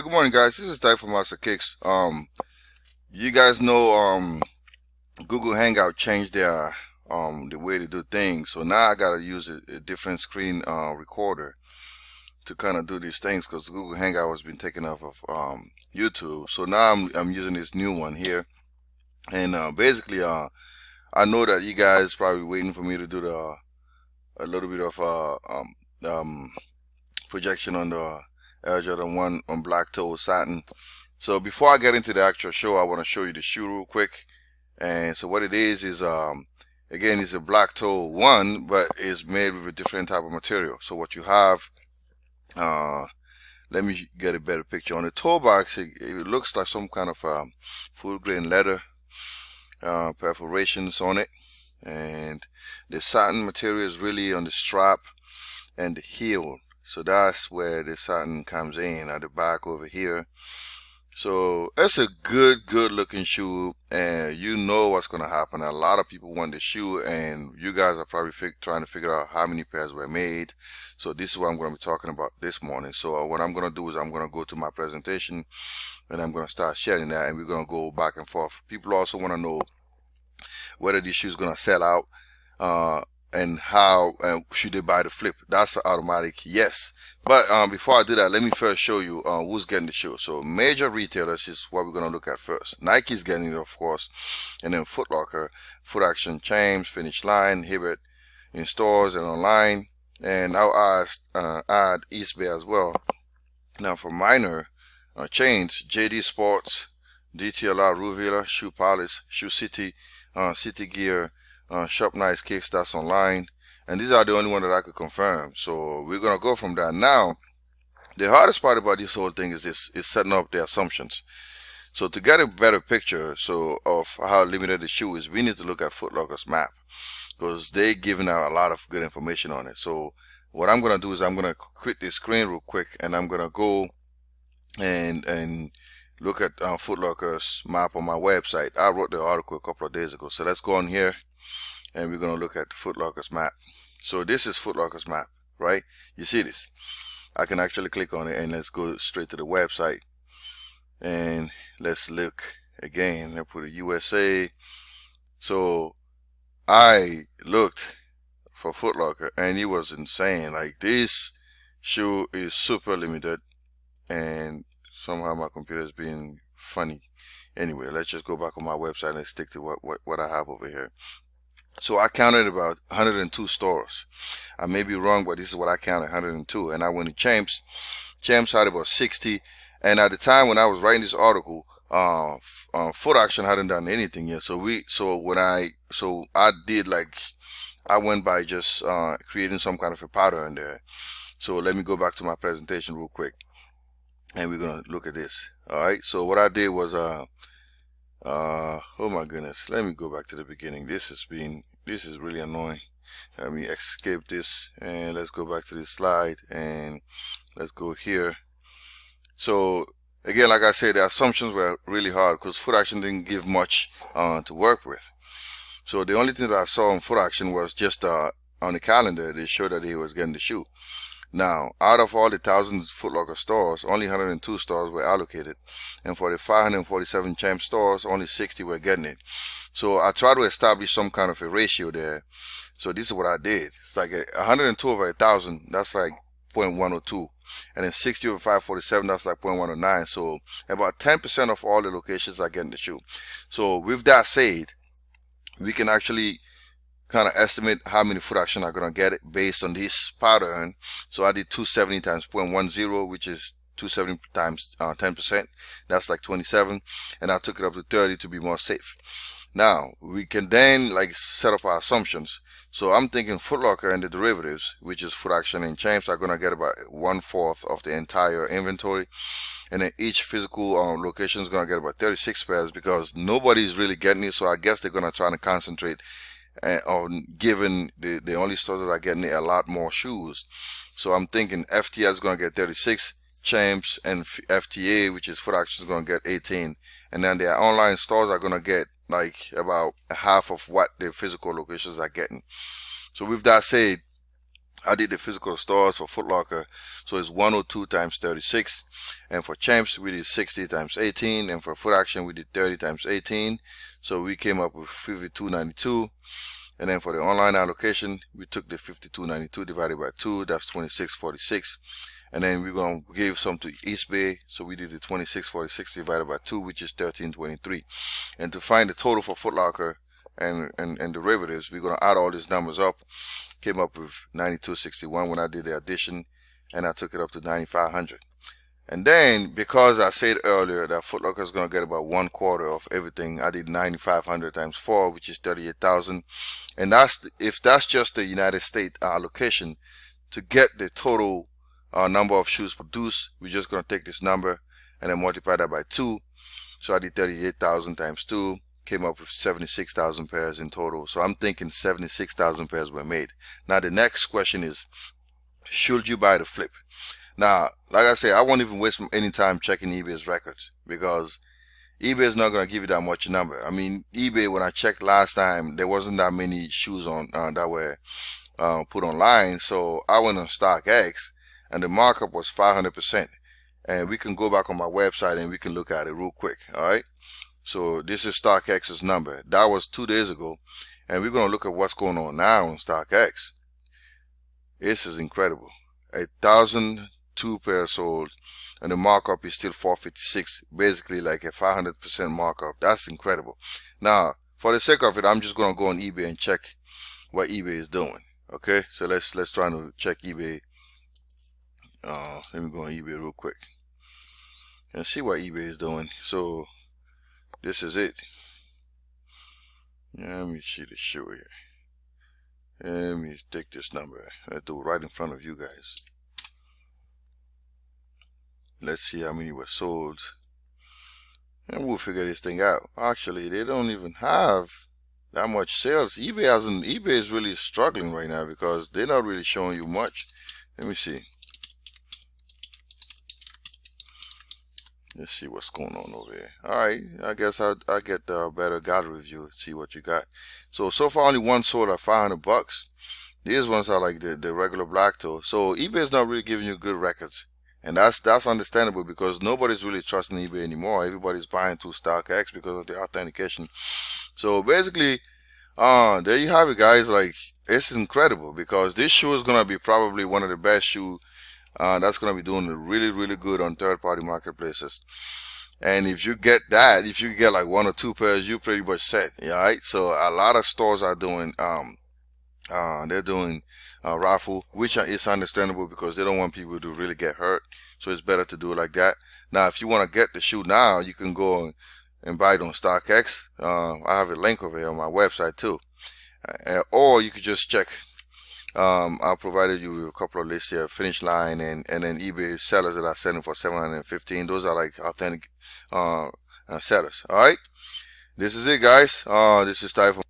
Hey, good morning, guys. This is Ty from Master Kicks. You guys know Google Hangout changed their the way to do things. So now I gotta use a different screen recorder to kind of do these things because Google Hangout has been taken off of YouTube. So now I'm using this new one here, and basically I know that you guys probably waiting for me to do the a little bit of um projection on the Air Jordan 1 on Black Toe Satin. So before I get into the actual show, I want to show you the shoe real quick. And so what it is again, it's a Black Toe 1, but it's made with a different type of material. So what you have, uh, let me get a better picture. On the toe box, it looks like some kind of food grain leather perforations on it. And the satin material is really on the strap and the heel. So that's where the satin comes in at the back over here. So it's a good looking shoe, and you know what's going to happen. A lot of people want the shoe, and you guys are probably trying to figure out how many pairs were made. So this is what I'm going to be talking about this morning. So what I'm going to do is I'm going to go to my presentation, and I'm going to start sharing that, and we're going to go back and forth. People also want to know whether this shoe is going to sell out, and how should they buy the flip. That's an automatic yes. But before I do that, let me first show you who's getting the shoe. So major retailers is what we're going to look at first. Nike's getting it, of course, and then Foot Locker, Foot Action, Champs, Finish Line, Hibbett in stores and online, and I'll add East Bay as well. Now for minor chains, JD Sports, DTLR, Ruvila, Shoe Palace, Shoe City, City Gear, Shop Nice Kicks, that's online, and these are the only one that I could confirm. So we're gonna go from that. Now the hardest part about this whole thing is setting up the assumptions. So to get a better picture of how limited the shoe is, we need to look at Foot Locker's map, because they're giving out a lot of good information on it. So what I'm gonna do is I'm gonna quit this screen real quick, and I'm gonna go and look at Foot Locker's map on my website. I wrote the article a couple of days ago. So let's go on here, and we're going to look at Foot Locker's map. So this is Foot Locker's map, right? You see this? I can actually click on it, and let's go straight to the website, and let's look again and put a USA. So I looked for Foot Locker, and it was insane. Like, this shoe is super limited, and somehow my computer is being funny. Anyway, let's just go back on my website and stick to what I have over here. So I counted about 102 stores. I may be wrong, but this is what I counted, 102. And I went to Champs. Champs had about 60. And at the time when I was writing this article, Foot Action hadn't done anything yet. So I did, like, I went by just creating some kind of a pattern there. So let me go back to my presentation real quick, and we're gonna look at this. All right. So what I did was oh my goodness, let me go back to the beginning. This is really annoying. Let me escape this, and let's go back to this slide, and let's go here. So again, like I said, the assumptions were really hard because Foot Action didn't give much to work with. So the only thing that I saw on Foot Action was just on the calendar, they showed that he was getting the shoe. Now, out of all the 1,000 Foot Locker stores, only 102 stores were allocated. And for the 547 Champ stores, only 60 were getting it. So I tried to establish some kind of a ratio there. So this is what I did. It's like 102 over 1,000, that's like 0.102. And then 60 over 547, that's like 0.109. So about 10% of all the locations are getting the shoe. So with that said, we can actually kind of estimate how many Foot Action are going to get it based on this pattern. So I did 270 times 0.10, which is 270 times 10%. That's like 27. And I took it up to 30 to be more safe. Now, we can then like set up our assumptions. So I'm thinking Foot Locker and the derivatives, which is Foot Action and Champs, are going to get about 1/4 of the entire inventory. And then each physical location is going to get about 36 pairs because nobody's really getting it. So I guess they're going to try to concentrate on giving the only stores that are getting a lot more shoes. So I'm thinking FTL is going to get 36, Champs and FTA, which is Foot Action, is going to get 18, and then their online stores are going to get like about half of what the physical locations are getting. So with that said, I did the physical stores for Foot Locker, so it's 102 times 36, and for Champs we did 60 times 18, and for Foot Action we did 30 times 18, so we came up with 5292. And then for the online allocation, we took the 5292 divided by 2, that's 2646. And then we're going to give some to East Bay, so we did the 2646 divided by 2, which is 1323. And to find the total for Foot Locker and derivatives, we're going to add all these numbers up. Came up with 9261 when I did the addition, and I took it up to 9500. And then, because I said earlier that Foot Locker is going to get about 1/4 of everything, I did 9,500 times 4, which is 38,000. And if that's just the United States allocation, to get the total number of shoes produced, we're just going to take this number and then multiply that by 2. So I did 38,000 times 2, came up with 76,000 pairs in total. So I'm thinking 76,000 pairs were made. Now the next question is, should you buy the flip? Now, like I say, I won't even waste any time checking eBay's records, because eBay is not going to give you that much number. I mean, eBay, when I checked last time, there wasn't that many shoes on that were put online. So I went on StockX, and the markup was 500%. And we can go back on my website and we can look at it real quick. All right. So this is StockX's number. That was 2 days ago, and we're going to look at what's going on now on StockX. This is incredible. 1,002 pairs sold, and the markup is still 456, basically like a 500% markup. That's incredible. Now, for the sake of it, I'm just going to go on eBay and check what eBay is doing. Okay, so let's try to check eBay. Let me go on eBay real quick and see what eBay is doing. So this is it. Let me see the shoe here. Let me take this number. I'll do it right in front of you guys. Let's see how many were sold, and we'll figure this thing out. Actually, they don't even have that much sales. eBay is really struggling right now because they're not really showing you much. Let me see. Let's see what's going on over here. Alright, I guess I'll get a better gallery review, see what you got. So far only one sold at $500. These ones are like the regular black toe. So eBay is not really giving you good records. And that's understandable, because nobody's really trusting eBay anymore. Everybody's buying through StockX because of the authentication. So basically, there you have it, guys. Like, it's incredible, because this shoe is gonna be probably one of the best shoes that's gonna be doing really, really good on third-party marketplaces. And if you get that, if you get like 1 or 2 pairs, you're pretty much set. Yeah, right. So a lot of stores are doing they're doing raffle, which is understandable because they don't want people to really get hurt. So it's better to do it like that. Now, if you want to get the shoe now, you can go and buy it on StockX. I have a link over here on my website too. Or you could just check. I provided you with a couple of lists here: Finish Line and then eBay sellers that are selling for $715. Those are like authentic sellers. All right. This is it, guys. This is Ty from